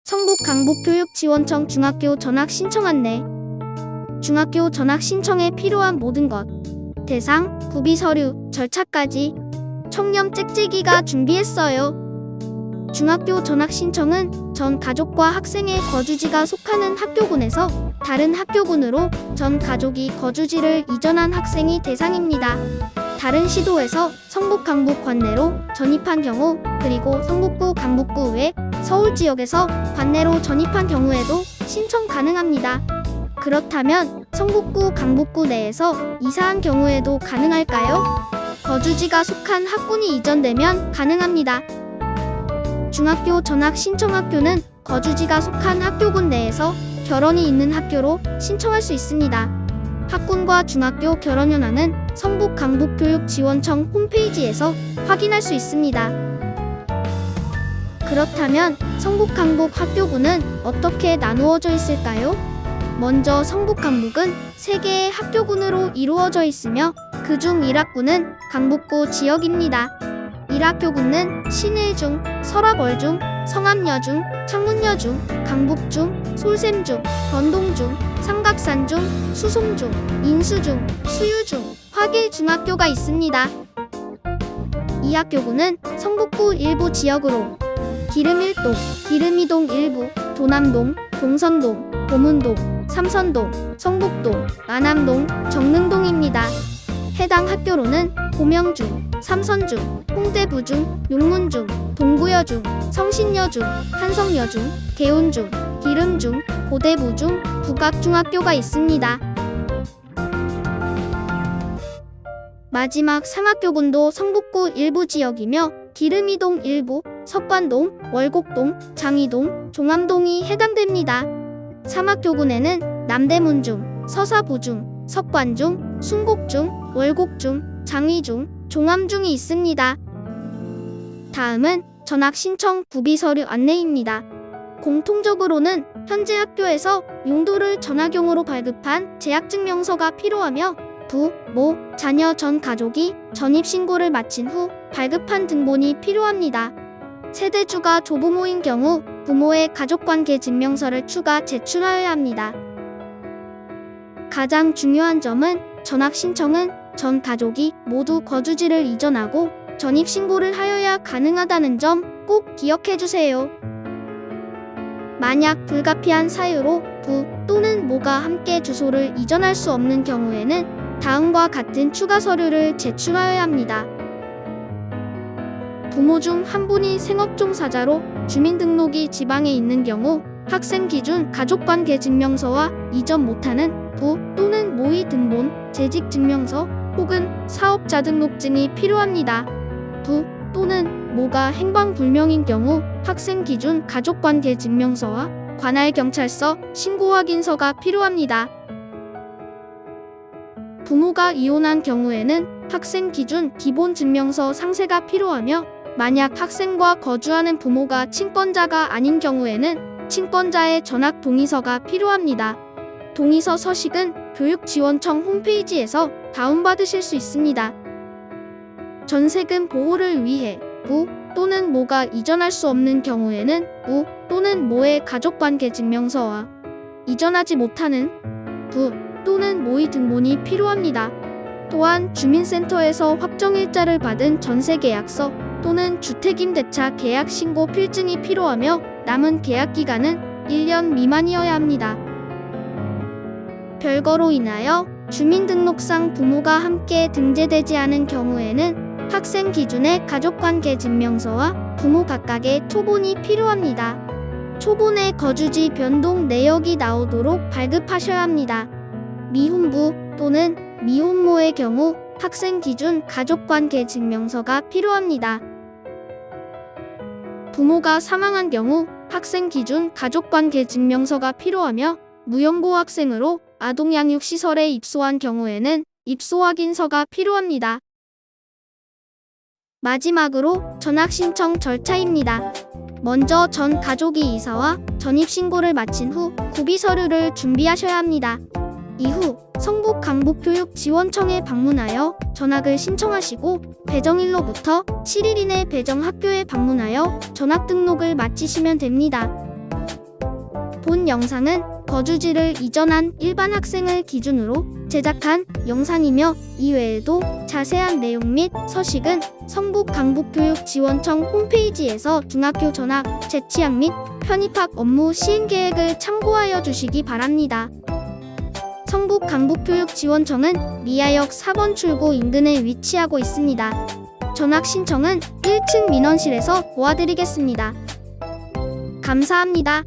성북 강북교육지원청 중학교 전학 신청 안내. 중학교 전학 신청에 필요한 모든 것, 대상, 구비 서류, 절차까지 청렴 짹짹이가 준비했어요. 중학교 전학 신청은 전 가족과 학생의 거주지가 속하는 학교군에서 다른 학교군으로 전 가족이 거주지를 이전한 학생이 대상입니다. 다른 시도에서 성북 강북 관내로 전입한 경우, 그리고 성북구 강북구 외 서울 지역에서 관내로 전입한 경우에도 신청 가능합니다. 그렇다면 성북구 강북구 내에서 이사한 경우에도 가능할까요? 거주지가 속한 학군이 이전되면 가능합니다. 중학교 전학 신청 학교는 거주지가 속한 학교군 내에서 결원이 있는 학교로 신청할 수 있습니다. 학군과 중학교 결원 현황은 성북 강북교육지원청 홈페이지에서 확인할 수 있습니다. 그렇다면 성북 강북 학교군은 어떻게 나누어져 있을까요? 먼저 성북 강북은 3개의 학교군으로 이루어져 있으며 그중 1학군은 강북구 지역입니다. 1학교군은 신일중, 설악월중, 성암여중, 창문여중, 강북중, 솔샘중, 건동중, 삼각산중, 수송중, 인수중, 수유중, 화길중학교가 있습니다. 2학교군은 성북구 일부 지역으로 기름일동, 기름이동 일부, 도남동, 동선동, 보문동, 삼선동, 성북동, 안암동, 정릉동입니다. 해당 학교로는 고명중, 삼선중, 홍대부중, 용문중, 동구여중, 성신여중, 한성여중, 개운중, 기름중, 고대부중, 북악중학교가 있습니다. 마지막 3학교군도 성북구 일부 지역이며 기름이동 일부, 석관동, 월곡동, 장이동, 종암동이 해당됩니다. 3학교군에는 남대문중, 서사부중, 석관중, 순곡중, 월곡중, 장이중, 종암중이 있습니다. 다음은 전학 신청 구비 서류 안내입니다. 공통적으로는 현재 학교에서 용도를 전학용으로 발급한 재학증명서가 필요하며 부, 모, 자녀 전 가족이 전입신고를 마친 후 발급한 등본이 필요합니다. 세대주가 조부모인 경우 부모의 가족관계 증명서를 추가 제출하여야 합니다. 가장 중요한 점은 전학 신청은 전 가족이 모두 거주지를 이전하고 전입신고를 하여야 가능하다는 점 꼭 기억해주세요. 만약 불가피한 사유로 부 또는 모가 함께 주소를 이전할 수 없는 경우에는 다음과 같은 추가 서류를 제출하여야 합니다. 부모 중 한 분이 생업종사자로 주민등록이 지방에 있는 경우 학생 기준 가족관계 증명서와 이전 못하는 부 또는 모의 등본, 재직증명서 혹은 사업자 등록증이 필요합니다. 부 또는 모가 행방불명인 경우 학생 기준 가족관계 증명서와 관할 경찰서 신고 확인서가 필요합니다. 부모가 이혼한 경우에는 학생 기준 기본 증명서 상세가 필요하며 만약 학생과 거주하는 부모가 친권자가 아닌 경우에는 친권자의 전학 동의서가 필요합니다. 동의서 서식은 교육지원청 홈페이지에서 다운받으실 수 있습니다. 전세금 보호를 위해 부 또는 모가 이전할 수 없는 경우에는 부 또는 모의 가족관계 증명서와 이전하지 못하는 부 또는 모의 등본이 필요합니다. 또한 주민센터에서 확정일자를 받은 전세계약서 또는 주택임대차 계약신고 필증이 필요하며 남은 계약기간은 1년 미만이어야 합니다. 별거로 인하여 주민등록상 부모가 함께 등재되지 않은 경우에는 학생 기준의 가족관계 증명서와 부모 각각의 초본이 필요합니다. 초본의 거주지 변동 내역이 나오도록 발급하셔야 합니다. 미혼부 또는 미혼모의 경우 학생 기준 가족관계 증명서가 필요합니다. 부모가 사망한 경우 학생 기준 가족관계 증명서가 필요하며 무연고 학생으로 아동양육시설에 입소한 경우에는 입소 확인서가 필요합니다. 마지막으로 전학 신청 절차입니다. 먼저 전 가족이 이사와 전입신고를 마친 후 구비 서류를 준비하셔야 합니다. 이후 성북 강북교육지원청에 방문하여 전학을 신청하시고 배정일로부터 7일 이내 배정학교에 방문하여 전학 등록을 마치시면 됩니다. 본 영상은 거주지를 이전한 일반 학생을 기준으로 제작한 영상이며 이외에도 자세한 내용 및 서식은 성북 강북교육지원청 홈페이지에서 중학교 전학, 재취학 및 편입학 업무 시행 계획을 참고하여 주시기 바랍니다. 성북 강북교육지원청은 미아역 4번 출구 인근에 위치하고 있습니다. 전학 신청은 1층 민원실에서 도와드리겠습니다. 감사합니다.